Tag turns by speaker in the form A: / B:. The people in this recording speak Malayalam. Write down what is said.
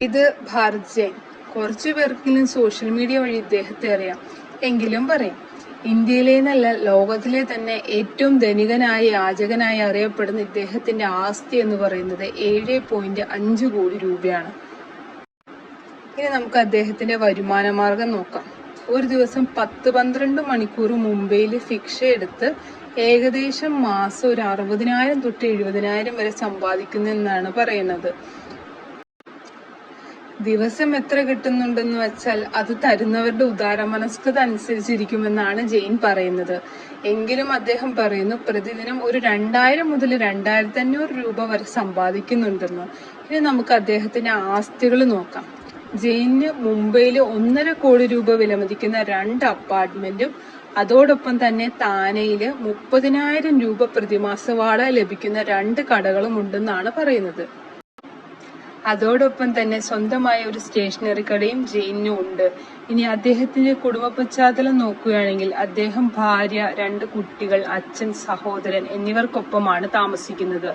A: ഇത് ഭാരത് ജെയിൻ. കുറച്ചു പേർക്കെങ്കിലും സോഷ്യൽ മീഡിയ വഴി ഇദ്ദേഹത്തെ അറിയാം. എങ്കിലും പറയാം, ഇന്ത്യയിലെ നല്ല ലോകത്തിലെ തന്നെ ഏറ്റവും ധനികനായ യാചകനായി അറിയപ്പെടുന്ന ഇദ്ദേഹത്തിന്റെ ആസ്തി എന്ന് പറയുന്നത് 7.5 കോടി രൂപയാണ്. ഇനി നമുക്ക് അദ്ദേഹത്തിന്റെ വരുമാന മാർഗം നോക്കാം. ഒരു ദിവസം 10-12 മണിക്കൂർ മുംബൈയിൽ ശിക്ഷ എടുത്ത് ഏകദേശം മാസം ഒരു 60,000 തൊട്ട് 70,000 വരെ സമ്പാദിക്കുന്നെന്നാണ് പറയുന്നത്. ദിവസം എത്ര കിട്ടുന്നുണ്ടെന്ന് വെച്ചാൽ അത് തരുന്നവരുടെ ഉദാരമനസ്കത അനുസരിച്ചിരിക്കുമെന്നാണ് ജെയിൻ പറയുന്നത്. എങ്കിലും അദ്ദേഹം പറയുന്നു പ്രതിദിനം ഒരു 2,000 മുതൽ 2,500 രൂപ വരെ സമ്പാദിക്കുന്നുണ്ടെന്ന്. ഇനി നമുക്ക് അദ്ദേഹത്തിന്റെ ആസ്തികൾ നോക്കാം. ജെയിന് മുംബൈയിൽ 1.5 കോടി രൂപ വിലമതിക്കുന്ന 2 അപ്പാർട്ട്മെന്റും അതോടൊപ്പം തന്നെ താനെയില് 30,000 രൂപ പ്രതിമാസ വാടക ലഭിക്കുന്ന 2 കടകളും ഉണ്ടെന്നാണ് പറയുന്നത്. അതോടൊപ്പം തന്നെ സ്വന്തമായ ഒരു സ്റ്റേഷനറി കടയും ജെയിനും ഉണ്ട്. ഇനി അദ്ദേഹത്തിന്റെ കുടുംബ പശ്ചാത്തലം നോക്കുകയാണെങ്കിൽ അദ്ദേഹം ഭാര്യ, 2 കുട്ടികൾ, അച്ഛൻ, സഹോദരൻ എന്നിവർക്കൊപ്പമാണ് താമസിക്കുന്നത്.